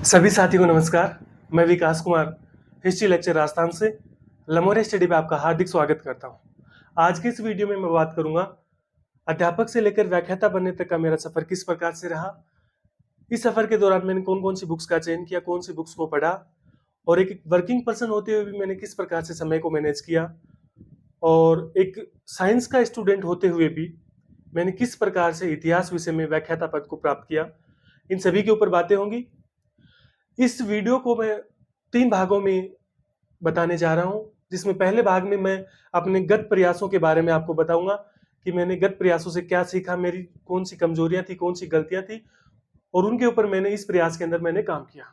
सभी साथियों को नमस्कार। मैं विकास कुमार हिस्ट्री लेक्चर राजस्थान से लमोरे स्टडी पे आपका हार्दिक स्वागत करता हूं। आज की इस वीडियो में मैं बात करूंगा अध्यापक से लेकर व्याख्याता बनने तक का मेरा सफर किस प्रकार से रहा। इस सफर के दौरान मैंने कौन कौन सी बुक्स का चयन किया, कौन सी बुक्स को पढ़ा और एक वर्किंग पर्सन होते हुए भी मैंने किस प्रकार से समय को मैनेज किया और एक साइंस का स्टूडेंट होते हुए भी मैंने किस प्रकार से इतिहास विषय में व्याख्याता पद को प्राप्त किया। इन सभी के ऊपर बातें होंगी। इस वीडियो को मैं 3 भागों में बताने जा रहा हूं, जिसमें पहले भाग में मैं अपने गत प्रयासों के बारे में आपको बताऊंगा कि मैंने गत प्रयासों से क्या सीखा, मेरी कौन सी कमजोरियां थी, कौन सी गलतियां थी और उनके ऊपर मैंने इस प्रयास के अंदर मैंने काम किया।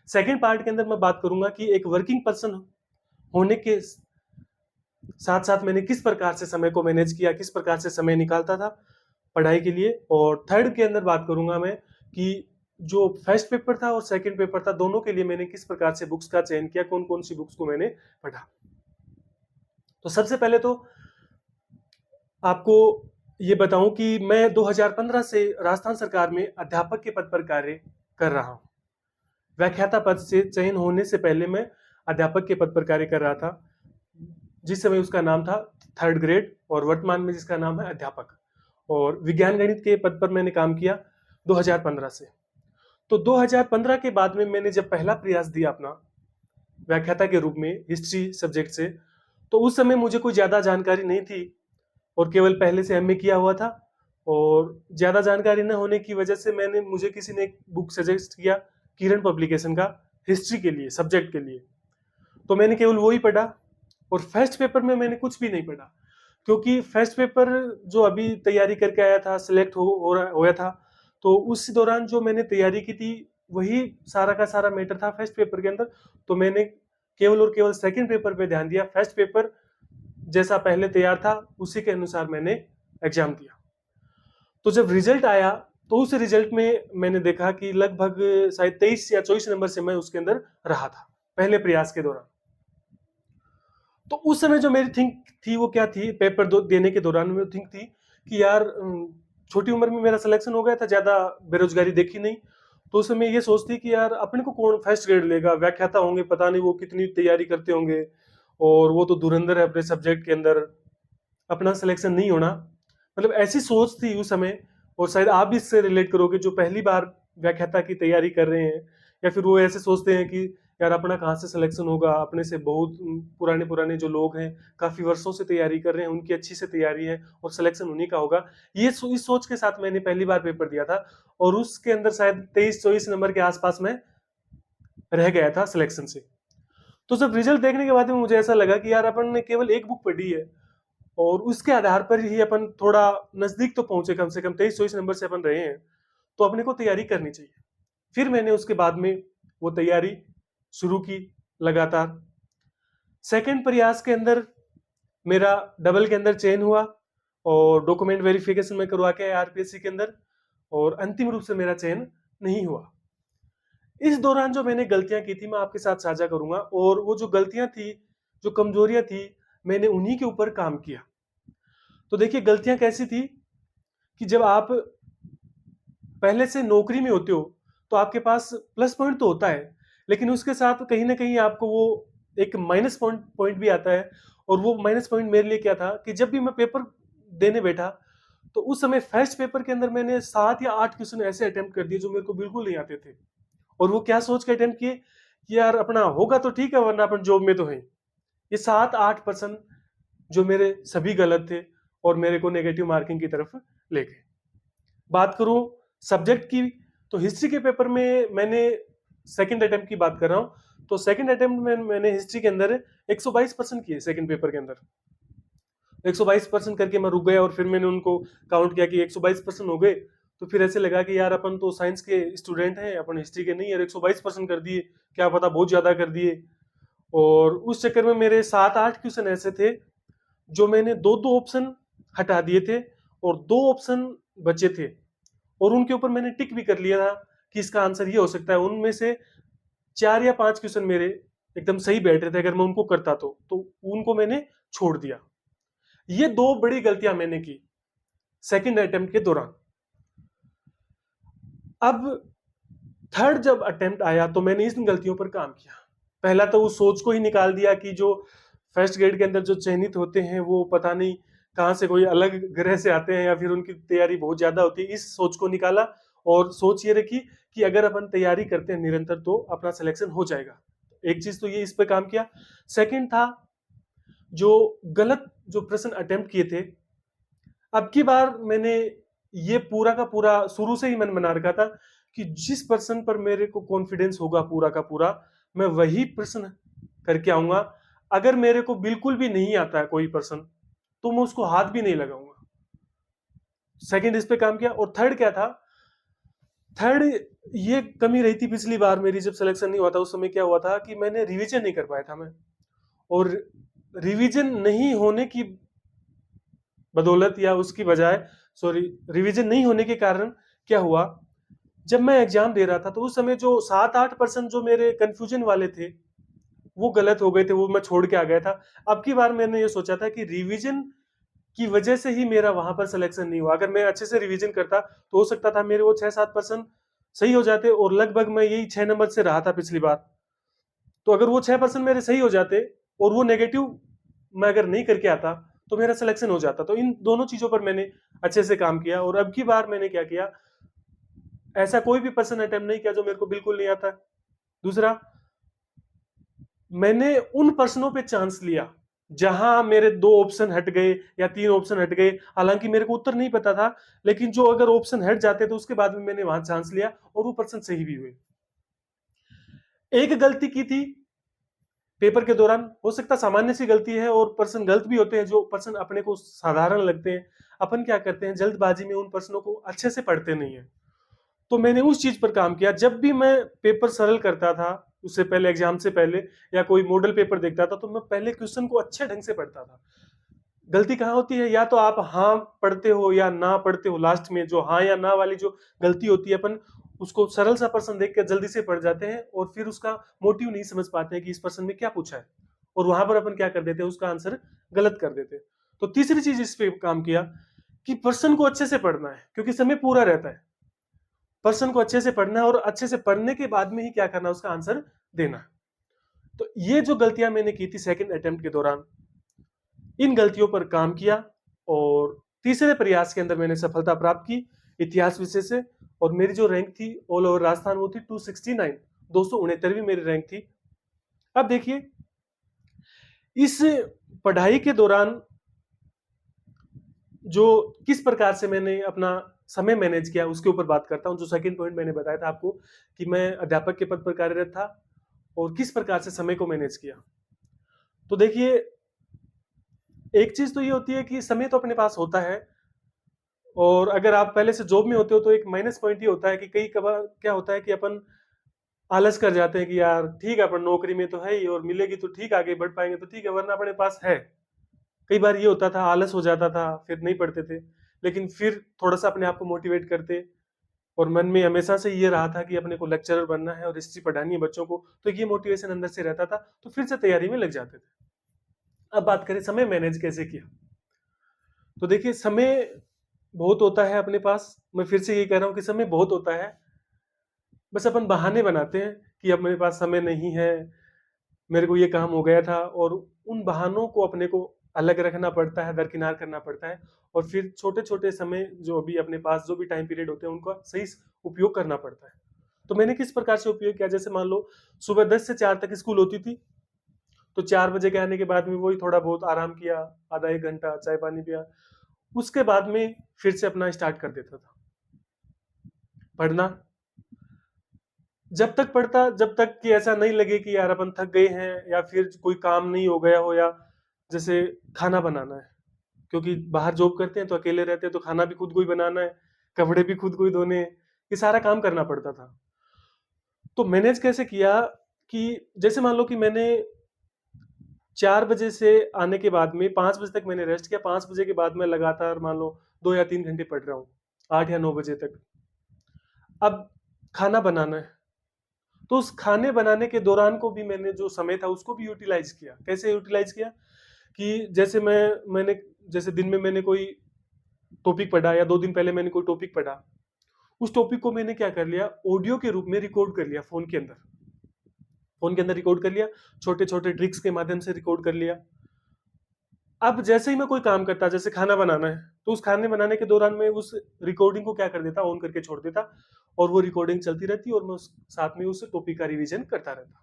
सेकंड पार्ट के अंदर मैं बात करूंगा कि एक वर्किंग पर्सन होने के साथ साथ मैंने किस प्रकार से समय को मैनेज किया, किस प्रकार से समय निकालता था पढ़ाई के लिए। और थर्ड के अंदर बात करूंगा मैं कि जो फर्स्ट पेपर था और सेकंड पेपर था, दोनों के लिए मैंने किस प्रकार से बुक्स का चयन किया, कौन कौन सी बुक्स को मैंने पढ़ा। तो सबसे पहले तो आपको ये बताऊं कि मैं 2015 से राजस्थान सरकार में अध्यापक के पद पर कार्य कर रहा हूं। व्याख्याता पद से चयन होने से पहले मैं अध्यापक के पद पर कार्य कर रहा था, जिस समय उसका नाम था थर्ड ग्रेड और वर्तमान में जिसका नाम है अध्यापक। और विज्ञान गणित के पद पर मैंने काम किया 2015 से। तो 2015 के बाद में मैंने जब पहला प्रयास दिया अपना व्याख्याता के रूप में हिस्ट्री सब्जेक्ट से, तो उस समय मुझे कोई ज़्यादा जानकारी नहीं थी और केवल पहले से एमए किया हुआ था। और ज़्यादा जानकारी न होने की वजह से मुझे किसी ने एक बुक सजेस्ट किया किरण पब्लिकेशन का, हिस्ट्री के लिए, सब्जेक्ट के लिए। तो मैंने केवल वो ही पढ़ा और फर्स्ट पेपर में मैंने कुछ भी नहीं पढ़ा, क्योंकि फर्स्ट पेपर जो अभी तैयारी करके आया था, सिलेक्ट होया था, तो उस दौरान जो मैंने तैयारी की थी वही सारा का सारा मैटर था फर्स्ट पेपर के अंदर। तो मैंने केवल और केवल सेकंड पेपर पे ध्यान दिया। फर्स्ट पेपर जैसा पहले तैयार था उसी के अनुसार मैंने एग्जाम दिया। तो जब रिजल्ट आया तो उस रिजल्ट में मैंने देखा कि लगभग शायद 23 या 24 नंबर से मैं उसके अंदर रहा था पहले प्रयास के दौरान। तो उस समय जो मेरी थिंक थी वो क्या थी, पेपर देने के दौरान में थिंक थी कि यार छोटी उम्र में मेरा सिलेक्शन हो गया था, ज़्यादा बेरोजगारी देखी नहीं। तो उस समय ये सोचती कि यार अपने को कौन फर्स्ट ग्रेड लेगा, व्याख्याता होंगे, पता नहीं वो कितनी तैयारी करते होंगे और वो तो धुरंधर है अपने सब्जेक्ट के अंदर, अपना सिलेक्शन नहीं होना। मतलब ऐसी सोच थी उस समय। और शायद आप भी इससे रिलेट करोगे जो पहली बार व्याख्याता की तैयारी कर रहे हैं, या फिर वो ऐसे सोचते हैं कि यार अपना कहाँ से सिलेक्शन होगा, अपने से बहुत पुराने पुराने जो लोग हैं काफ़ी वर्षों से तैयारी कर रहे हैं, उनकी अच्छी से तैयारी है और सिलेक्शन उन्हीं का होगा। इस सोच के साथ मैंने पहली बार पेपर दिया था और उसके अंदर शायद 23-24 नंबर के आसपास में रह गया था सिलेक्शन से। तो जब रिजल्ट देखने के बाद में मुझे ऐसा लगा कि यार अपन ने केवल एक बुक पढ़ी है और उसके आधार पर ही अपन थोड़ा नजदीक तो पहुंचे, कम से कम 23-24 नंबर से अपन रहे हैं, तो अपने को तैयारी करनी चाहिए। फिर मैंने उसके बाद में वो तैयारी शुरू की लगातार। सेकंड प्रयास के अंदर मेरा डबल के अंदर चयन हुआ और डॉक्यूमेंट वेरिफिकेशन में करवा के आरपीएससी के अंदर, और अंतिम रूप से मेरा चयन नहीं हुआ। इस दौरान जो मैंने गलतियां की थी मैं आपके साथ साझा करूंगा, और वो जो गलतियां थी, जो कमजोरियां थी, मैंने उन्हीं के ऊपर काम किया। तो देखिए गलतियां कैसी थी कि जब आप पहले से नौकरी में होते हो तो आपके पास प्लस पॉइंट तो होता है, लेकिन उसके साथ कहीं ना कहीं आपको वो एक माइनस पॉइंट भी आता है। और वो माइनस पॉइंट मेरे लिए क्या था कि जब भी मैं पेपर देने बैठा तो उस समय फर्स्ट पेपर के अंदर मैंने 7 या 8 क्वेश्चन ऐसे अटेम्प्ट कर दिए जो मेरे को बिल्कुल नहीं आते थे। और वो क्या सोच के अटेम्प्ट किए कि यार अपना होगा तो ठीक है, वरना अपन जॉब में तो है। ये 7-8% जो मेरे सभी गलत थे और मेरे को नेगेटिव मार्किंग की तरफ ले गए। बात करूं सब्जेक्ट की, तो हिस्ट्री के पेपर में मैंने सेकंड अटेम्प्ट की बात कर रहा हूं, तो सेकंड अटेम्प्ट में मैंने हिस्ट्री के अंदर 122% किए। सेकंड पेपर के अंदर 122% करके मैं रुक गया और फिर मैंने उनको काउंट किया कि 122% हो गए। तो फिर ऐसे लगा कि यार अपन तो साइंस के स्टूडेंट हैं, अपन हिस्ट्री के नहीं, यार 122% कर दिए, क्या पता बहुत ज्यादा कर दिए। और उस चक्कर में मेरे 7-8 क्वेश्चन ऐसे थे जो मैंने दो दो ऑप्शन हटा दिए थे और 2 ऑप्शन बचे थे और उनके ऊपर मैंने टिक भी कर लिया था कि इसका आंसर ये हो सकता है। उनमें से 4 या 5 क्वेश्चन मेरे एकदम सही बैठ रहे थे, अगर मैं उनको करता तो उनको मैंने छोड़ दिया। ये 2 बड़ी गलतियां मैंने की सेकंड अटेम्प्ट के दौरान। अब थर्ड जब अटेम्प्ट आया तो मैंने इन गलतियों पर काम किया। पहला तो उस सोच को ही निकाल दिया कि जो फर्स्ट ग्रेड के अंदर जो चयनित होते हैं वो पता नहीं कहाँ से कोई अलग ग्रह से आते हैं या फिर उनकी तैयारी बहुत ज्यादा होती है, इस सोच को निकाला और सोच ये रखी कि अगर अपन तैयारी करते हैं निरंतर तो अपना सिलेक्शन हो जाएगा। एक चीज तो ये इस पे काम किया। सेकंड था जो गलत जो प्रश्न अटेम्प्ट किए थे, अब की बार मैंने ये पूरा का पूरा शुरू से ही मन बना रखा था कि जिस प्रश्न पर मेरे को कॉन्फिडेंस होगा पूरा का पूरा, मैं वही प्रश्न करके आऊंगा। अगर मेरे को बिल्कुल भी नहीं आता है कोई प्रश्न तो मैं उसको हाथ भी नहीं लगाऊंगा। सेकंड इस पे काम किया। और थर्ड क्या था, थर्ड ये कमी रही थी पिछली बार मेरी जब सिलेक्शन नहीं हुआ था, उस समय क्या हुआ था कि मैंने रिवीजन नहीं कर पाया था मैं। और रिवीजन नहीं होने की बदौलत या उसकी बजाय, सॉरी, रिवीजन नहीं होने के कारण क्या हुआ, जब मैं एग्जाम दे रहा था तो उस समय जो 7-8% जो मेरे कंफ्यूजन वाले थे वो गलत हो गए थे, वो मैं छोड़ के आ गया था। अब की बार मैंने ये सोचा था कि रिवीजन की वजह से ही मेरा वहां पर सिलेक्शन नहीं हुआ। अगर मैं अच्छे से रिवीजन करता तो हो सकता था मेरे वो 6-7% सही हो जाते और लगभग मैं यही 6 नंबर से रहा था पिछली बार। तो अगर वो 6% मेरे सही हो जाते और वो नेगेटिव मैं अगर नहीं करके आता तो मेरा सिलेक्शन हो जाता। तो इन दोनों चीजों पर मैंने अच्छे से काम किया। और अब की बार मैंने क्या किया, ऐसा कोई भी पर्सन अटेम्प्ट नहीं किया जो मेरे को बिल्कुल नहीं आता। दूसरा, मैंने उन प्रश्नों पे चांस लिया जहां मेरे 2 ऑप्शन हट गए या 3 ऑप्शन हट गए, हालांकि मेरे को उत्तर नहीं पता था, लेकिन जो अगर ऑप्शन हट जाते तो उसके बाद में मैंने वहां चांस लिया और वो प्रश्न सही भी हुए। एक गलती की थी पेपर के दौरान, हो सकता सामान्य सी गलती है और प्रश्न गलत भी होते हैं जो प्रश्न अपने को साधारण लगते हैं। अपन क्या करते हैं जल्दबाजी में उन प्रश्नों को अच्छे से पढ़ते नहीं है। तो मैंने उस चीज पर काम किया, जब भी मैं पेपर सरल करता था उससे पहले, एग्जाम से पहले या कोई मॉडल पेपर देखता था तो मैं पहले क्वेश्चन को अच्छे ढंग से पढ़ता था। गलती कहाँ होती है, या तो आप हाँ पढ़ते हो या ना पढ़ते हो, लास्ट में जो हाँ या ना वाली जो गलती होती है अपन उसको सरल सा प्रश्न देख के जल्दी से पढ़ जाते हैं और फिर उसका मोटिव नहीं समझ पाते हैं कि इस प्रश्न में क्या पूछा है, और वहां पर अपन क्या कर देते हैं उसका आंसर गलत कर देते हैं। तो तीसरी चीज इस पे काम किया कि प्रश्न को अच्छे से पढ़ना है क्योंकि समय पूरा रहता है। प्रश्न को अच्छे से पढ़ना है और अच्छे से पढ़ने के बाद में ही क्या करना है उसका आंसर देना है। तो ये जो गलतियां मैंने की थी सेकंड अटेम्प्ट के दौरान, इन गलतियों पर काम किया और तीसरे प्रयास के अंदर मैंने सफलता प्राप्त की इतिहास विषय से। और मेरी जो रैंक थी ऑल ओवर राजस्थान वो थी 269, 269वीं मेरी रैंक थी। अब देखिए इस पढ़ाई के दौरान जो किस प्रकार से मैंने अपना समय मैनेज किया उसके ऊपर बात करता हूं। जो सेकंड पॉइंट मैंने बताया था आपको कि मैं अध्यापक के पद पर कार्यरत था और किस प्रकार से समय को मैनेज किया। तो देखिए एक चीज तो ये होती है कि समय तो अपने पास होता है, और अगर आप पहले से जॉब में होते हो तो एक माइनस पॉइंट ये होता है कि कई कबार क्या होता है कि अपन आलस कर जाते हैं कि यार ठीक है अपन नौकरी में तो है ही और मिलेगी तो ठीक, आगे बढ़ पाएंगे तो ठीक है, वरना अपने पास है। कई बार ये होता था आलस हो जाता था फिर नहीं पढ़ते थे, लेकिन फिर थोड़ा सा अपने आप को मोटिवेट करते और मन में हमेशा से ये रहा था कि अपने को लेक्चरर बनना है और हिस्ट्री पढ़ानी है बच्चों को, तो ये मोटिवेशन अंदर से रहता था, तो फिर से तैयारी में लग जाते थे। अब बात करें समय मैनेज कैसे किया। तो देखिए समय बहुत होता है अपने पास, मैं फिर से यही कह रहा हूँ कि समय बहुत होता है, बस अपन बहाने बनाते हैं कि अब मेरे पास समय नहीं है, मेरे को ये काम हो गया था, और उन बहानों को अपने को अलग रखना पड़ता है, दरकिनार करना पड़ता है, और फिर छोटे छोटे समय जो भी अपने पास जो भी टाइम पीरियड होते हैं उनका सही उपयोग करना पड़ता है। तो मैंने किस प्रकार से उपयोग किया, जैसे मान लो सुबह 10 से 4 तक स्कूल होती थी, तो 4 बजे के आने के बाद में वही थोड़ा बहुत आराम किया, आधा एक घंटा चाय पानी पिया, उसके बाद में फिर से अपना स्टार्ट कर देता था पढ़ना। जब तक पढ़ता जब तक कि ऐसा नहीं लगे कि यार अपन थक गए हैं या फिर कोई काम नहीं हो गया हो, या जैसे खाना बनाना है, क्योंकि बाहर जॉब करते हैं तो अकेले रहते हैं तो खाना भी खुद को ही बनाना है, कपड़े भी खुद को ही धोने हैं, ये सारा काम करना पड़ता था। तो मैनेज कैसे किया कि जैसे मान लो कि मैंने 4 बजे से आने के बाद में 5 बजे तक मैंने रेस्ट किया, 5 बजे के बाद में लगातार मान लो 2 या 3 घंटे पढ़ रहा हूँ 8 या 9 बजे तक। अब खाना बनाना है तो उस खाने बनाने के दौरान को भी मैंने जो समय था उसको भी यूटिलाइज किया। कैसे यूटिलाइज किया कि जैसे मैंने जैसे दिन में मैंने कोई टॉपिक पढ़ा या 2 दिन पहले मैंने कोई टॉपिक पढ़ा, उस टॉपिक को मैंने क्या कर लिया, ऑडियो के रूप में रिकॉर्ड कर लिया फोन के अंदर रिकॉर्ड कर लिया, छोटे छोटे ट्रिक्स के माध्यम से रिकॉर्ड कर लिया। अब जैसे ही मैं कोई काम करता, जैसे खाना बनाना है, तो उस खाने बनाने के दौरान मैं उस रिकॉर्डिंग को क्या कर देता, ऑन करके छोड़ देता, और वो रिकॉर्डिंग चलती रहती और मैं उस साथ में उस टॉपिक का रिवीजन करता रहता।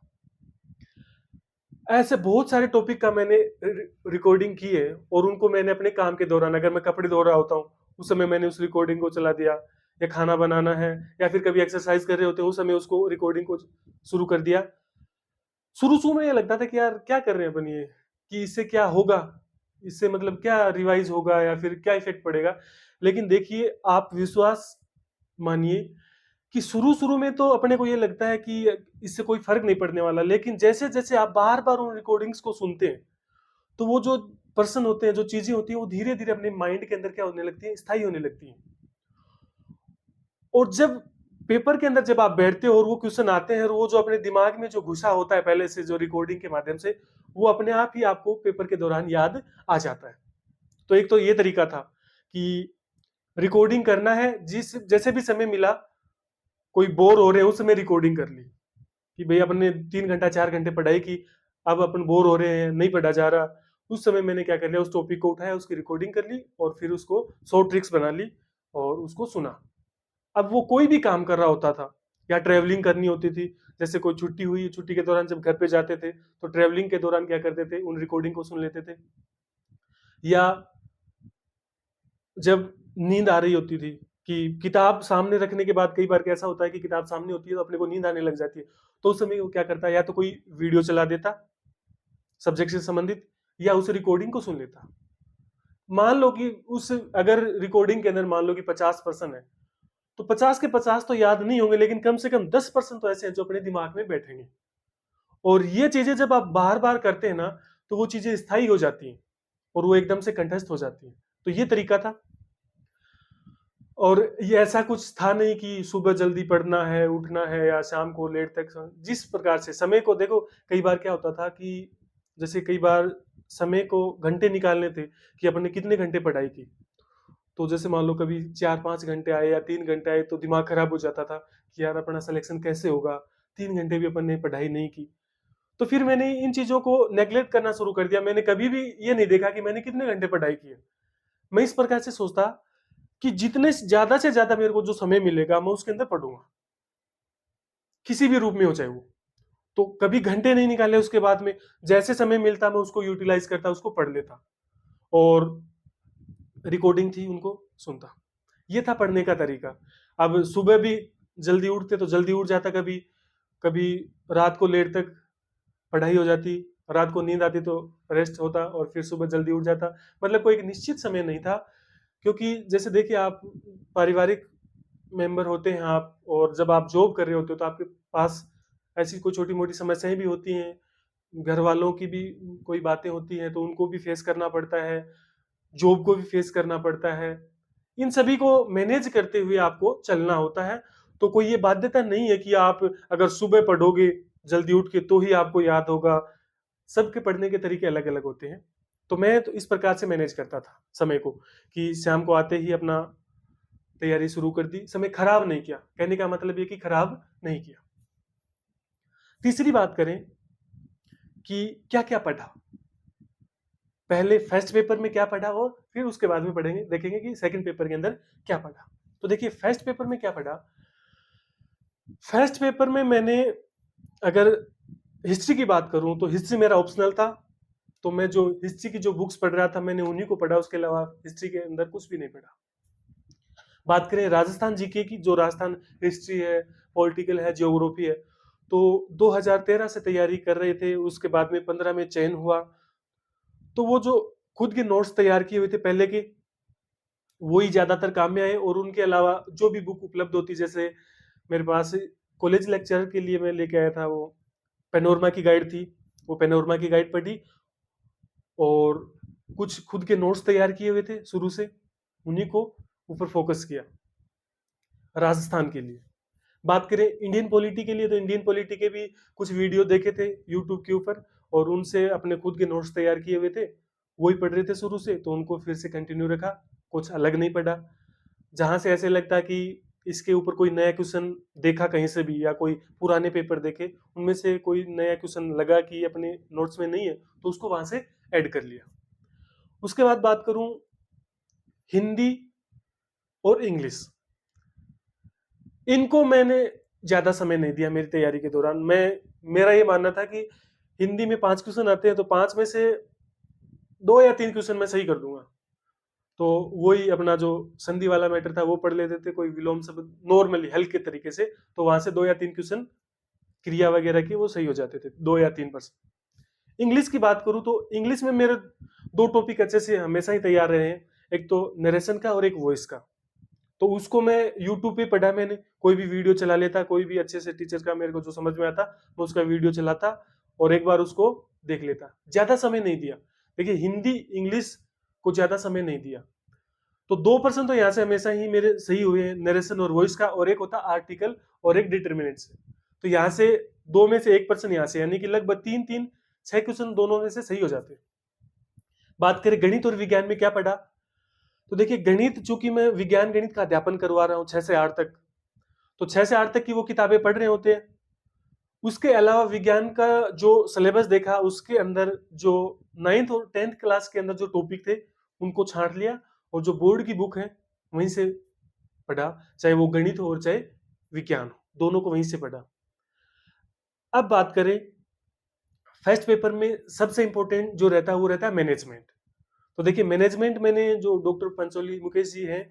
ऐसे बहुत सारे टॉपिक का मैंने रिकॉर्डिंग की है, और उनको मैंने अपने काम के दौरान, अगर मैं कपड़े धो रहा होता हूँ उस समय मैंने उस रिकॉर्डिंग को चला दिया, या खाना बनाना है, या फिर कभी एक्सरसाइज कर रहे होते हैं उस समय उसको रिकॉर्डिंग को शुरू कर दिया। शुरू शुरू में ये लगता था कि यार क्या कर रहे हैं अपन ये, कि इससे क्या होगा, इससे मतलब क्या रिवाइज होगा या फिर क्या इफेक्ट पड़ेगा। लेकिन देखिए, आप विश्वास मानिए कि शुरू शुरू में तो अपने को ये लगता है कि इससे कोई फर्क नहीं पड़ने वाला, लेकिन जैसे जैसे आप बार बार उन रिकॉर्डिंग्स को सुनते हैं, तो वो जो पर्सन होते हैं, जो चीजें होती हैं, वो धीरे धीरे अपने माइंड के अंदर क्या होने लगती है, स्थायी होने लगती है। और जब पेपर के अंदर जब आप बैठते हो और वो क्वेश्चन आते हैं, और वो जो अपने दिमाग में जो घुसा होता है पहले से जो रिकॉर्डिंग के माध्यम से, वो अपने आप ही आपको पेपर के दौरान याद आ जाता है। तो एक तो ये तरीका था कि रिकॉर्डिंग करना है, जिस जैसे भी समय मिला, कोई बोर हो रहे हैं उस समय रिकॉर्डिंग कर ली, कि भाई अपने 3 घंटा 4 घंटे पढ़ाई की, अब अपन बोर हो रहे हैं, नहीं पढ़ा जा रहा, उस समय मैंने क्या कर लिया, उस टॉपिक को उठाया, उसकी रिकॉर्डिंग कर ली, और फिर उसको शॉर्ट ट्रिक्स बना ली और उसको सुना। अब वो कोई भी काम कर रहा होता था, या ट्रेवलिंग करनी होती थी, जैसे कोई छुट्टी हुई, छुट्टी के दौरान जब घर पे जाते थे, तो ट्रेवलिंग के दौरान क्या करते थे, उन रिकॉर्डिंग को सुन लेते थे। या जब नींद आ रही होती थी, कि किताब सामने रखने के बाद कई बार कैसा होता है कि किताब सामने होती है तो अपने को नींद आने लग जाती है, तो उस समय वो क्या करता है, या तो कोई वीडियो चला देता सब्जेक्ट से संबंधित, या उस रिकॉर्डिंग को सुन लेता। मान लो कि उस अगर रिकॉर्डिंग के अंदर मान लो कि 50% है, तो 50 के 50 तो याद नहीं होंगे, लेकिन कम से कम 10% तो ऐसे हैं जो अपने दिमाग में बैठेंगे। और ये चीजें जब आप बार बार करते हैं ना, तो वो चीजें स्थायी हो जाती हैं, और वो एकदम से कंठस्थ हो जाती हैं। तो ये तरीका था। और ये ऐसा कुछ था नहीं कि सुबह जल्दी पढ़ना है, उठना है, या शाम को लेट तक जिस प्रकार से समय को देखो, कई बार क्या होता था कि जैसे कई बार समय को घंटे निकालने थे कि अपन ने कितने घंटे पढ़ाई की, तो जैसे मान लो कभी 4-5 घंटे आए या 3 घंटे आए, तो दिमाग खराब हो जाता था कि यार अपना सिलेक्शन कैसे होगा, 3 घंटे भी अपन ने पढ़ाई नहीं की। तो फिर मैंने इन चीजों को नेग्लेक्ट करना शुरू कर दिया। मैंने कभी भी ये नहीं देखा कि मैंने कितने घंटे पढ़ाई की है। मैं इस प्रकार से सोचता कि जितने ज्यादा से ज्यादा मेरे को जो समय मिलेगा, मैं उसके अंदर पढ़ूंगा, किसी भी रूप में हो चाहे वो। तो कभी घंटे नहीं निकाले उसके बाद में, जैसे समय मिलता मैं उसको यूटिलाइज करता, उसको पढ़ लेता, और रिकॉर्डिंग थी उनको सुनता। ये था पढ़ने का तरीका। अब सुबह भी जल्दी उठते तो जल्दी उठ जाता, कभी कभी रात को लेट तक पढ़ाई हो जाती, रात को नींद आती तो रेस्ट होता, और फिर सुबह जल्दी उठ जाता। मतलब कोई एक निश्चित समय नहीं था, क्योंकि जैसे देखिए, आप पारिवारिक मेंबर होते हैं आप, और जब आप जॉब कर रहे होते हो तो आपके पास ऐसी कोई छोटी मोटी समस्याएं भी होती हैं, घर वालों की भी कोई बातें होती हैं, तो उनको भी फेस करना पड़ता है, जॉब को भी फेस करना पड़ता है। इन सभी को मैनेज करते हुए आपको चलना होता है। तो कोई ये बाध्यता नहीं है कि आप अगर सुबह पढ़ोगे जल्दी उठ के तो ही आपको याद होगा। सबके पढ़ने के तरीके अलग अलग होते हैं। तो मैं तो इस प्रकार से मैनेज करता था समय को, कि शाम को आते ही अपना तैयारी शुरू कर दी, समय खराब नहीं किया। कहने का मतलब ये कि खराब नहीं किया। तीसरी बात करें कि क्या क्या पढ़ा, पहले फर्स्ट पेपर में क्या पढ़ा, और फिर उसके बाद में पढ़ेंगे, देखेंगे कि सेकंड पेपर के अंदर क्या पढ़ा। तो देखिए, फर्स्ट पेपर में क्या पढ़ा। फर्स्ट पेपर में मैंने, अगर हिस्ट्री की बात करूं, तो हिस्ट्री मेरा ऑप्शनल था, तो मैं जो हिस्ट्री की जो बुक्स पढ़ रहा था मैंने उन्हीं को पढ़ा, उसके अलावा हिस्ट्री के अंदर कुछ भी नहीं पढ़ा। बात करें राजस्थान जीके की, जो राजस्थान हिस्ट्री है, पॉलिटिकल है, जियोग्राफी है, तो 2013 से तैयारी कर रहे थे, उसके बाद में 15 में चयन हुआ। तो वो जो खुद के नोट्स तैयार किए हुए थे पहले के, वही ज्यादातर काम में आए, और उनके अलावा जो भी बुक उपलब्ध होती, जैसे मेरे पास कॉलेज लेक्चर के लिए मैं लेके आया था, वो पेनोरमा की गाइड थी, वो पेनोरमा की गाइड पढ़ी, और कुछ खुद के नोट्स तैयार किए हुए थे शुरू से, उन्हीं को ऊपर फोकस किया राजस्थान के लिए। बात करें इंडियन पॉलिटी के लिए, तो इंडियन पॉलिटी के भी कुछ वीडियो देखे थे यूट्यूब के ऊपर, और उनसे अपने खुद के नोट्स तैयार किए हुए थे, वही पढ़ रहे थे शुरू से, तो उनको फिर से कंटिन्यू रखा, कुछ अलग नहीं पढ़ा। जहां से ऐसे लगता कि इसके ऊपर कोई नया क्वेश्चन देखा कहीं से भी, या कोई पुराने पेपर देखे उनमें से कोई नया क्वेश्चन लगा कि अपने नोट्स में नहीं है, तो उसको वहां से ऐड कर लिया। उसके बाद बात करूं हिंदी और इंग्लिश, इनको मैंने ज्यादा समय नहीं दिया मेरी तैयारी के दौरान। मेरा ये मानना था कि हिंदी में 5 क्वेश्चन आते हैं तो 5 में से 2 या 3 क्वेश्चन मैं सही कर दूंगा। तो वही अपना जो संधि वाला मैटर था वो पढ़ लेते थे, कोई विलोम शब्द नॉर्मली हल्के तरीके से, तो वहां से 2 या 3 क्वेश्चन क्रिया वगैरह के वो सही हो जाते थे, 2 या 3%। इंग्लिश की बात करूं तो इंग्लिश में मेरे 2 टॉपिक अच्छे से हमेशा ही तैयार रहे हैं, एक तो नरेशन का और एक वॉइस का। तो उसको मैं यूट्यूब पे पढ़ा, मैंने कोई भी वीडियो चला लेता, कोई भी अच्छे से टीचर का मेरे को जो समझ में आता मैं उसका वीडियो चलाता और एक बार उसको देख लेता। ज्यादा समय नहीं दिया, देखिए हिंदी इंग्लिश को ज्यादा समय नहीं दिया। तो 2% तो यहाँ से हमेशा ही मेरे सही हुए हैं, नरेशन और वॉइस का, और एक होता आर्टिकल और एक डिटर्मिनेंट से। तो यहाँ से 2 में से 1% यहाँ से, यानी कि लगभग 3-3-6 क्वेश्चन दोनों में से सही हो जाते हैं। बात करें गणित और विज्ञान में क्या पढ़ा, तो देखिए गणित, चूंकि मैं विज्ञान गणित का अध्यापन करवा रहा हूँ 6 से 8 तक, तो 6 से 8 तक की वो किताबें पढ़ रहे होते हैं। उसके अलावा विज्ञान का जो सिलेबस देखा, उसके अंदर जो 9th और 10th क्लास के अंदर जो टॉपिक थे उनको छांट लिया, और जो बोर्ड की बुक है वहीं से पढ़ा, चाहे वो गणित हो और चाहे विज्ञान हो, दोनों को वहीं से पढ़ा। अब बात करें फर्स्ट पेपर में सबसे इंपॉर्टेंट जो रहता है वो रहता है मैनेजमेंट। तो देखिए मैनेजमेंट मैंने जो डॉक्टर पंचोली मुकेश जी हैं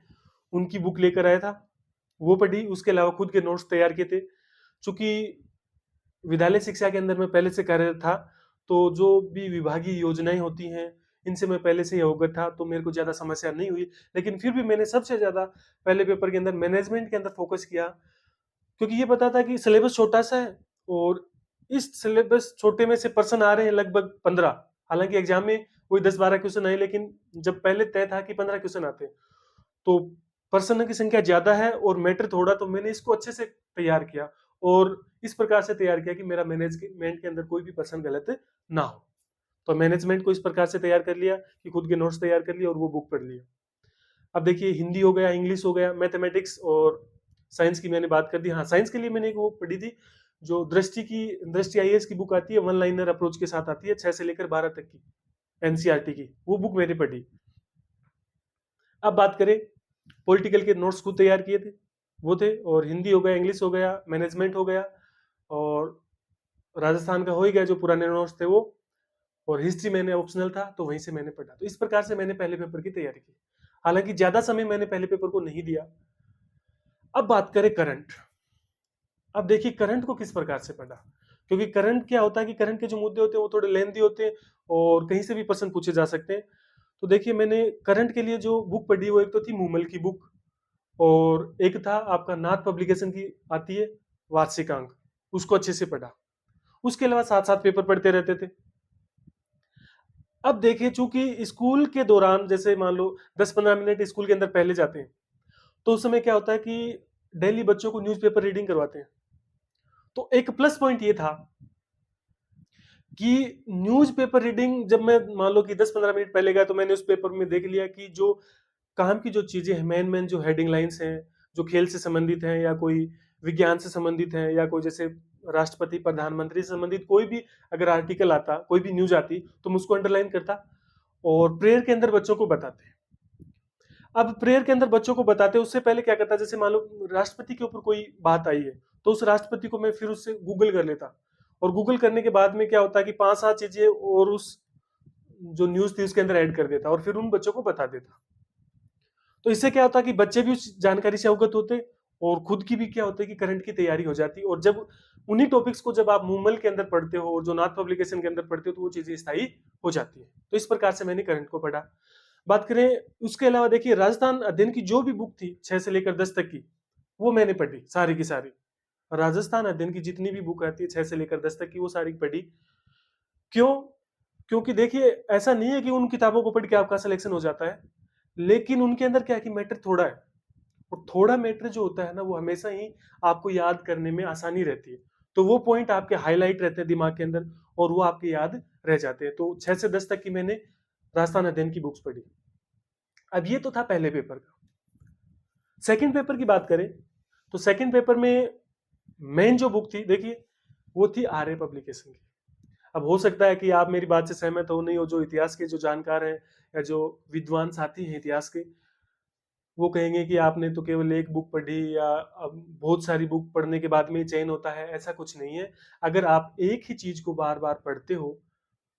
उनकी बुक लेकर आया था, वो पढ़ी। उसके अलावा खुद के नोट्स तैयार किए थे। चूंकि विद्यालय शिक्षा के अंदर मैं पहले से कार्यरत था, तो जो भी विभागीय योजनाएं होती हैं इनसे मैं पहले से ही अवगत था, तो मेरे को ज्यादा समस्या नहीं हुई। लेकिन फिर भी मैंने सबसे ज्यादा पहले पेपर के अंदर मैनेजमेंट के अंदर फोकस किया, क्योंकि ये पता था कि सिलेबस छोटा सा है, और इस सिलेबस छोटे में से पर्सन आ रहे हैं लगभग 15। हालांकि एग्जाम में कोई 10-12 क्वेश्चन आए, लेकिन जब पहले तय था कि 15 क्वेश्चन आते हैं, तो पर्सन की संख्या ज्यादा है और मैटर थोड़ा, तो मैंने इसको अच्छे से तैयार किया, और इस प्रकार से तैयार किया कि मेरा मैनेजमेंट के अंदर कोई भी पर्सन गलत ना हो। तो मैनेजमेंट को इस प्रकार से तैयार कर लिया कि खुद के नोट्स तैयार कर लिए और वो बुक पढ़ लिया। अब देखिए हिंदी हो गया, इंग्लिश हो गया, मैथमेटिक्स और साइंस की मैंने बात कर दी। हाँ, साइंस के लिए मैंने एक वो पढ़ी थी, जो दृष्टि आईएएस की बुक आती है, वन लाइनर अप्रोच के साथ आती है, 6 से लेकर 12 तक की, एनसीईआरटी की, वो बुक मैंने पढ़ी। अब बात करें पॉलिटिकल के नोट्स खुद तैयार किए थे, वो थे, और हिंदी हो गया, इंग्लिश हो गया, मैनेजमेंट हो गया, और राजस्थान का हो ही गया जो पुराने नोट्स थे वो, और हिस्ट्री मैंने ऑप्शनल था तो वहीं से मैंने पढ़ा। तो इस प्रकार से मैंने पहले पेपर की तैयारी की। हालांकि ज्यादा समय मैंने पहले पेपर को नहीं दिया। अब बात करें करंट। अब देखिए करंट को किस प्रकार से पढ़ा, क्योंकि करंट क्या होता है कि करंट के जो मुद्दे होते हैं वो थोड़े लेंथी होते हैं और कहीं से भी प्रश्न पूछे जा सकते हैं। तो देखिए मैंने करंट के लिए जो बुक पढ़ी वो एक तो थी मूमल की बुक, और एक था आपका नाथ पब्लिकेशन की आती है वार्षिकांक, उसको अच्छे से पढ़ा। उसके अलावा साथ साथ पेपर पढ़ते रहते थे। अब देखिए चूंकि स्कूल के दौरान जैसे मान लो 10-15 मिनट स्कूल के अंदर पहले जाते हैं, तो उस समय क्या होता है कि डेली बच्चों को न्यूज़पेपर रीडिंग करवाते हैं। तो एक प्लस पॉइंट ये था कि न्यूज़पेपर रीडिंग जब मैं मान लो कि 10-15 मिनट पहले गया, तो मैंने उस पेपर में देख लिया कि जो काम की जो चीजें हैं, मेन मेन जो हेडिंग लाइंस हैं, जो खेल से संबंधित हैं या कोई विज्ञान से संबंधित है, या कोई जैसे राष्ट्रपति प्रधानमंत्री से संबंधित कोई भी अगर आर्टिकल आता, कोई भी न्यूज आती, तो मैं उसको अंडरलाइन करता और प्रेयर के अंदर बच्चों को बताते। अब प्रेयर के अंदर बच्चों को बताते उससे पहले क्या करता, जैसे मान लो राष्ट्रपति के ऊपर कोई बात आई है, तो उस राष्ट्रपति को मैं फिर उससे गूगल कर लेता, और गूगल करने के बाद में क्या होता है कि 5-7 चीजें और उस जो न्यूज थी उसके अंदर ऐड कर देता और फिर उन बच्चों को बता देता। तो इससे क्या होता है कि बच्चे भी उस जानकारी से अवगत होते, और खुद की भी क्या होता है कि करंट की तैयारी हो जाती। और जब उन्हीं टॉपिक्स को जब आप मूमल के अंदर पढ़ते हो और जो नाथ पब्लिकेशन के अंदर पढ़ते हो, तो वो चीजें स्थायी हो जाती है। तो इस प्रकार से मैंने करंट को पढ़ा। बात करें उसके अलावा, देखिए राजस्थान अध्ययन की जो भी बुक थी 6 से लेकर 10 तक की, वो मैंने पढ़ी सारी की सारी। राजस्थान अध्ययन की जितनी भी बुक आती है 6 से लेकर 10 तक की, वो सारी पढ़ी। क्यों? क्योंकि देखिए ऐसा नहीं है कि उन किताबों को पढ़ के आपका सिलेक्शन हो जाता है, लेकिन उनके अंदर क्या है कि मैटर थोड़ा है, और थोड़ा मैटर जो होता है ना, वो हमेशा ही आपको याद करने में आसानी रहती है। तो वो पॉइंट आपके हाईलाइट रहते हैं दिमाग के अंदर, और वो आपके याद रह जाते हैं। तो 6 से 10 तक की मैंने राजस्थान अध्ययन की बुक्स पढ़ी। अब ये तो था पहले पेपर का। सेकंड पेपर की बात करें, तो सेकंड पेपर में मेन जो बुक थी, देखिए, वो थी आर्य पब्लिकेशन की। अब हो सकता है कि आप मेरी बात से सहमत हो नहीं हो, जो इतिहास के जो जानकार हैं या जो विद्वान साथी हैं इतिहास के, वो कहेंगे कि आपने तो केवल एक बुक पढ़ी, या अब बहुत सारी बुक पढ़ने के बाद में ही चयन होता है। ऐसा कुछ नहीं है। अगर आप एक ही चीज को बार बार पढ़ते हो,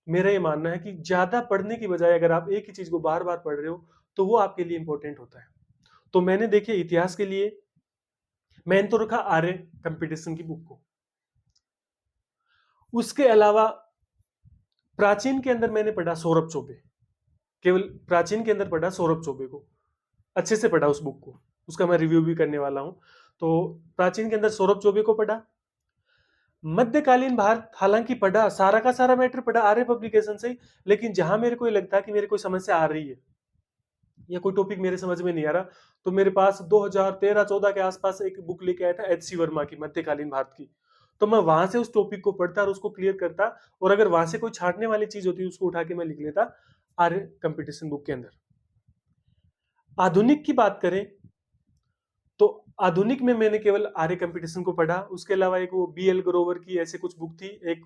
मेरा ये मानना है कि ज्यादा पढ़ने की बजाय अगर आप एक ही चीज को बार बार पढ़ रहे हो तो वो आपके लिए इंपॉर्टेंट होता है। तो मैंने देखिए इतिहास के लिए मैंने तो रखा आर्य कंपटीशन की बुक को। उसके अलावा प्राचीन के अंदर मैंने पढ़ा सौरभ चौबे, केवल प्राचीन के अंदर पढ़ा सौरभ चौबे को, अच्छे से पढ़ा उस बुक को, उसका मैं रिव्यू भी करने वाला हूं। तो प्राचीन के अंदर सौरभ चौबे को पढ़ा। मध्यकालीन भारत हालांकि पढ़ा, सारा का सारा मैटर पढ़ा आर्य पब्लिकेशन से ही, लेकिन जहां मेरे को ये लगता है कि मेरे कोई समस्या आ रही है या कोई टॉपिक मेरे समझ में नहीं आ रहा, तो मेरे पास 2013-14 के आसपास एक बुक लेके आया था एच सी वर्मा की, मध्यकालीन भारत की। तो मैं वहां से उस टॉपिक को पढ़ता और उसको क्लियर करता, और अगर वहां से कोई छांटने वाली चीज होती उसको उठा के मैं लिख लेता आर्य कंपटीशन बुक के अंदर। आधुनिक की बात करें तो आधुनिक में मैंने केवल आर्य कंपटीशन को पढ़ा। उसके अलावा एक वो बी एल ग्रोवर की ऐसे कुछ बुक थी, एक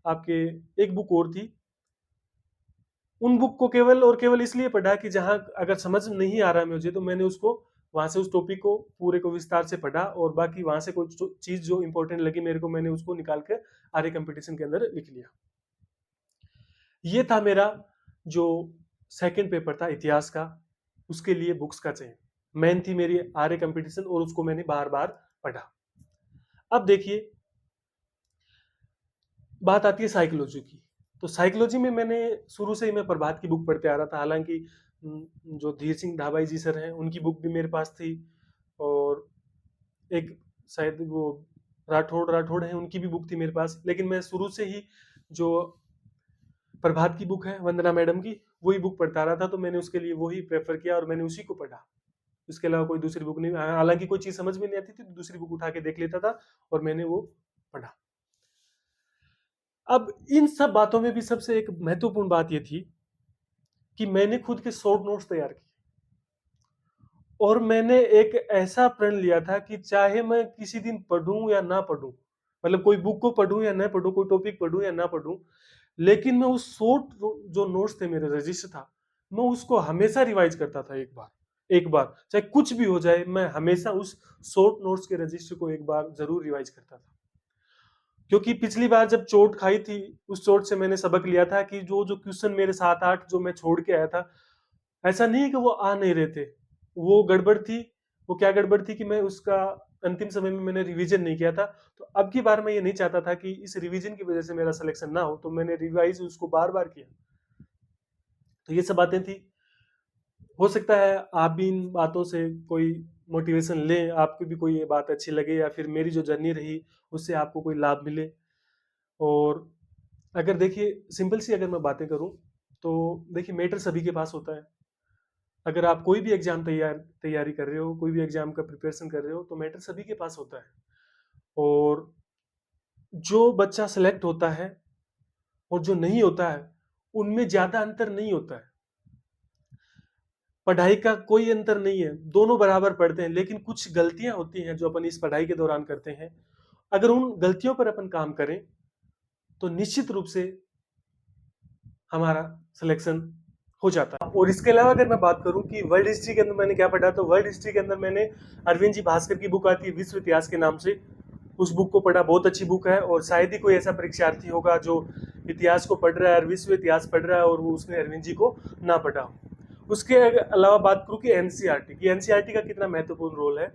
आपके एक बुक और थी। उन बुक को केवल और केवल इसलिए पढ़ा कि जहां अगर समझ नहीं आ रहा है मुझे, तो मैंने उसको वहां से उस टॉपिक को पूरे को विस्तार से पढ़ा, और बाकी वहां से कोई चीज जो इंपॉर्टेंट लगी मेरे को, मैंने उसको निकाल कर आर्य कंपटीशन के अंदर लिख लिया। ये था मेरा जो सेकंड पेपर था इतिहास का, उसके लिए बुक्स का चयन। मेन थी मेरी आर्य कंपटीशन, और उसको मैंने बार बार पढ़ा। अब देखिए बात आती है साइकोलॉजी की। तो साइकोलॉजी में मैंने शुरू से ही मैं प्रभात की बुक पढ़ते आ रहा था। हालांकि जो धीर सिंह ढाबाई जी सर हैं उनकी बुक भी मेरे पास थी, और एक शायद वो राठौड़ राठौड़ है उनकी भी बुक थी मेरे पास, लेकिन मैं शुरू से ही जो प्रभात की बुक है वंदना मैडम की, वही बुक पढ़ता रहा था। तो मैंने उसके लिए वही प्रेफर किया और मैंने उसी को पढ़ा। इसके अलावा कोई दूसरी बुक नहीं। हालांकि कोई चीज समझ में नहीं आती थी तो दूसरी बुक उठा के देख लेता था और मैंने वो पढ़ा। अब इन सब बातों में भी सबसे एक महत्वपूर्ण बात यह थी कि मैंने खुद के शॉर्ट नोट्स तैयार किए, और मैंने एक ऐसा प्रण लिया था कि चाहे मैं किसी दिन पढ़ूं या ना पढ़ूं, मतलब कोई बुक को पढ़ूं या ना पढ़ूं, कोई टॉपिक पढ़ूं या ना पढ़ूं, लेकिन मैं उस शॉर्ट जो नोट्स थे, मेरे रजिस्टर था, मैं उसको हमेशा रिवाइज करता था। एक बार चाहे कुछ भी हो जाए, मैं हमेशा उस शॉर्ट नोट्स के रजिस्टर को एक बार जरूर रिवाइज करता था। क्योंकि पिछली बार जब चोट खाई थी, उस चोट से मैंने सबक लिया था कि जो जो क्वेश्चन मेरे 7-8 जो मैं छोड़ के आया था, ऐसा नहीं है कि वो आ नहीं रहे थे, वो गड़बड़ थी। वो क्या गड़बड़ थी कि मैं उसका अंतिम समय में मैंने रिवीजन नहीं किया था। तो अब की बार मैं ये नहीं चाहता था कि इस रिवीजन की वजह से मेरा सिलेक्शन ना हो, तो मैंने रिवाइज उसको बार बार किया। तो ये सब बातें थी। हो सकता है आप भी इन बातों से कोई मोटिवेशन लें, आपको भी कोई ये बात अच्छी लगे, या फिर मेरी जो जर्नी रही उससे आपको कोई लाभ मिले। और अगर देखिए सिंपल सी अगर मैं बातें करूं, तो देखिए मैटर सभी के पास होता है। अगर आप कोई भी एग्जाम तैयारी कर रहे हो, कोई भी एग्जाम का प्रिपरेशन कर रहे हो, तो मैटर सभी के पास होता है। और जो बच्चा सेलेक्ट होता है और जो नहीं होता है, उनमें ज्यादा अंतर नहीं होता है। पढ़ाई का कोई अंतर नहीं है, दोनों बराबर पढ़ते हैं, लेकिन कुछ गलतियां होती हैं जो अपन इस पढ़ाई के दौरान करते हैं। अगर उन गलतियों पर अपन काम करें तो निश्चित रूप से हमारा सिलेक्शन हो जाता है। और इसके अलावा अगर मैं बात करूं कि वर्ल्ड हिस्ट्री के अंदर मैंने क्या पढ़ा, तो वर्ल्ड हिस्ट्री के अंदर मैंने अरविंद जी भास्कर की बुक आती है विश्व इतिहास के नाम से, उस बुक को पढ़ा। बहुत अच्छी बुक है, और शायद ही कोई ऐसा परीक्षार्थी होगा जो इतिहास को पढ़ रहा है और विश्व इतिहास पढ़ रहा है और वो उसने अरविंद जी को ना पढ़ा हो। उसके अलावा बात करूं कि एनसीईआरटी का कितना महत्वपूर्ण रोल है,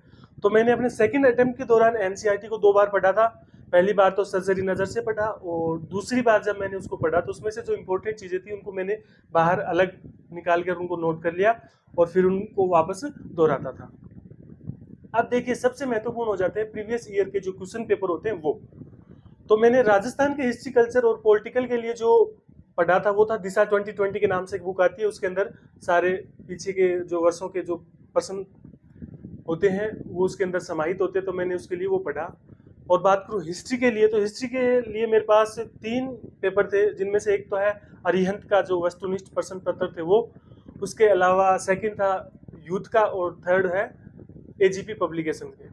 तो मैंने अपने सेकंड अटेम्प्ट के दौरान एनसीईआरटी को 2 बार पढ़ा था। पहली बार तो सर्जरी नजर से पढ़ा, और दूसरी बार जब मैंने उसको पढ़ा तो उसमें से जो इंपॉर्टेंट चीजें थी उनको मैंने बाहर अलग निकाल कर उनको नोट कर लिया, और फिर उनको वापस दोहराता था। अब देखिए सबसे महत्वपूर्ण हो जाते हैं प्रीवियस ईयर के जो क्वेश्चन पेपर होते हैं वो। तो मैंने राजस्थान के हिस्ट्री, कल्चर और पॉलिटिकल के लिए जो पढ़ा था वो था दिशा 2020 के नाम से एक बुक आती है। उसके अंदर सारे पीछे के जो वर्षों के जो प्रश्न होते हैं वो उसके अंदर समाहित होते हैं, तो मैंने उसके लिए वो पढ़ा। और बात करूँ हिस्ट्री के लिए, तो हिस्ट्री के लिए मेरे पास 3 पेपर थे, जिनमें से एक तो है अरिहंत का जो वस्तुनिष्ठ प्रश्न पत्र थे वो, उसके अलावा सेकंड था यूथ का, और थर्ड है एजीपी पब्लिकेशन के।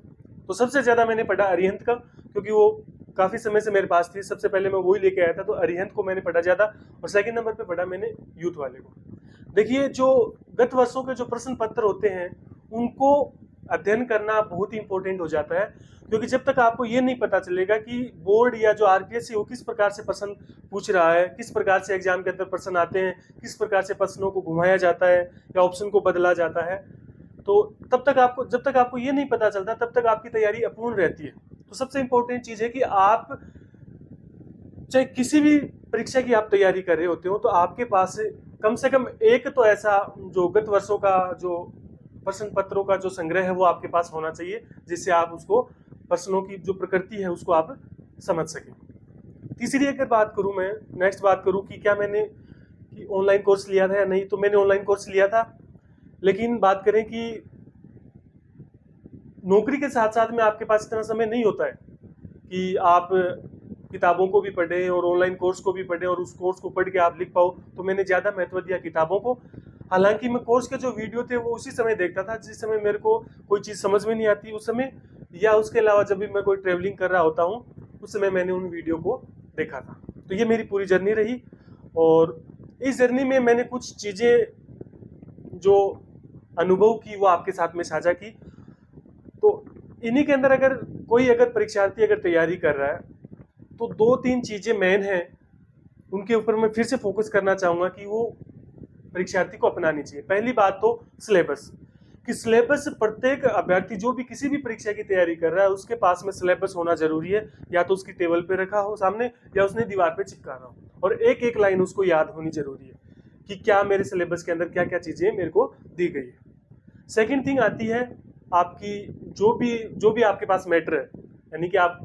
तो सबसे ज़्यादा मैंने पढ़ा अरिहंत का, क्योंकि वो काफ़ी समय से मेरे पास थी, सबसे पहले मैं वही लेके आया था, तो अरिहंत को मैंने पढ़ा ज़्यादा। और सेकंड नंबर पे पढ़ा मैंने यूथ वाले को। देखिए, जो गत वर्षों के जो प्रश्न पत्र होते हैं उनको अध्ययन करना बहुत ही इंपॉर्टेंट हो जाता है, क्योंकि जब तक आपको ये नहीं पता चलेगा कि बोर्ड या जो आरपीएससी वो किस प्रकार से प्रश्न पूछ रहा है, किस प्रकार से एग्जाम के अंदर प्रश्न आते हैं, किस प्रकार से प्रश्नों को घुमाया जाता है या ऑप्शन को बदला जाता है, तो जब तक आपको ये नहीं पता चलता तब तक आपकी तैयारी अपूर्ण रहती है। तो सबसे इंपॉर्टेंट चीज़ है कि आप चाहे किसी भी परीक्षा की आप तैयारी कर रहे होते हो, तो आपके पास कम से कम एक तो ऐसा जो गत वर्षों का जो प्रश्न पत्रों का जो संग्रह है वो आपके पास होना चाहिए, जिससे आप उसको प्रश्नों की जो प्रकृति है उसको आप समझ सकें। तीसरी अगर बात करूं, मैं नेक्स्ट बात करूं कि क्या मैंने ऑनलाइन कोर्स लिया था या नहीं, तो मैंने ऑनलाइन कोर्स लिया था। लेकिन बात करें कि नौकरी के साथ साथ में आपके पास इतना समय नहीं होता है कि आप किताबों को भी पढ़ें और ऑनलाइन कोर्स को भी पढ़ें और उस कोर्स को पढ़ के आप लिख पाओ, तो मैंने ज़्यादा महत्व दिया किताबों को। हालांकि मैं कोर्स के जो वीडियो थे वो उसी समय देखता था जिस समय मेरे को कोई चीज़ समझ में नहीं आती उस समय, या उसके अलावा जब भी मैं कोई ट्रैवलिंग कर रहा होता हूँ उस समय मैंने उन वीडियो को देखा था। तो ये मेरी पूरी जर्नी रही, और इस जर्नी में मैंने कुछ चीज़ें जो अनुभव की वो आपके साथ में साझा की। तो इन्हीं के अंदर अगर परीक्षार्थी अगर तैयारी कर रहा है तो 2-3 चीज़ें मेन हैं, उनके ऊपर मैं फिर से फोकस करना चाहूँगा कि वो परीक्षार्थी को अपनानी चाहिए। पहली बात तो सिलेबस, कि सिलेबस प्रत्येक अभ्यर्थी जो भी किसी भी परीक्षा की तैयारी कर रहा है उसके पास में सिलेबस होना जरूरी है, या तो उसकी टेबल पे रखा हो सामने या उसने दीवार पे चिपका रहा हो, और एक एक लाइन उसको याद होनी जरूरी है कि क्या मेरे सिलेबस के अंदर क्या क्या चीज़ें मेरे को दी गई है। सेकेंड थिंग आती है आपकी जो भी आपके पास मैटर है, यानी कि आप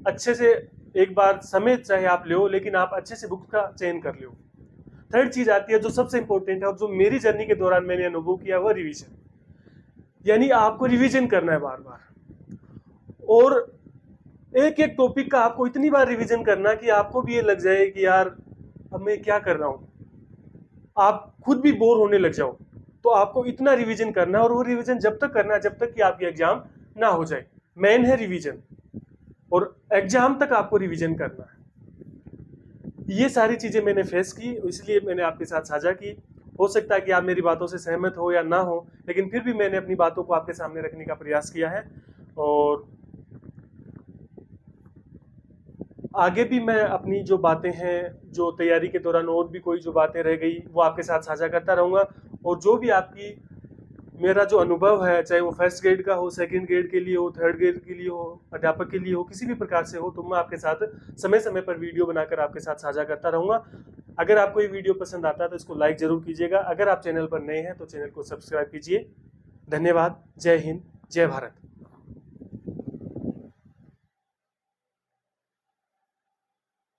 अच्छे से एक बार समय चाहे आप ले, लेकिन आप अच्छे से बुक का चयन कर लो। थर्ड चीज आती है जो सबसे इंपॉर्टेंट है और जो मेरी जर्नी के दौरान मैंने अनुभव किया, वह रिवीजन, यानी आपको रिवीजन करना है बार बार, और एक एक टॉपिक का आपको इतनी बार रिवीजन करना कि आपको भी ये लग जाए कि यार अब मैं क्या कर रहा हूँ, आप खुद भी बोर होने लग जाओ। तो आपको इतना रिवीजन करना है, और वो रिवीजन जब तक करना है जब तक कि आपकी एग्जाम ना हो जाए। मेन है रिवीजन, और एग्जाम तक आपको रिवीजन करना है। ये सारी चीज़ें मैंने फेस की, इसलिए मैंने आपके साथ साझा की। हो सकता है कि आप मेरी बातों से सहमत हो या ना हो, लेकिन फिर भी मैंने अपनी बातों को आपके सामने रखने का प्रयास किया है, और आगे भी मैं अपनी जो बातें हैं, जो तैयारी के दौरान और भी कोई जो बातें रह गई वो आपके साथ साझा करता रहूँगा। और जो भी आपकी मेरा जो अनुभव है, चाहे वो फर्स्ट ग्रेड का हो, सेकंड ग्रेड के लिए हो, थर्ड ग्रेड के लिए हो, अध्यापक के लिए हो, किसी भी प्रकार से हो, तो मैं आपके साथ समय समय पर वीडियो बनाकर आपके साथ साझा करता रहूँगा। अगर आपको ये वीडियो पसंद आता है तो इसको लाइक ज़रूर कीजिएगा। अगर आप चैनल पर नए हैं तो चैनल को सब्सक्राइब कीजिए। धन्यवाद। जय हिंद, जय भारत।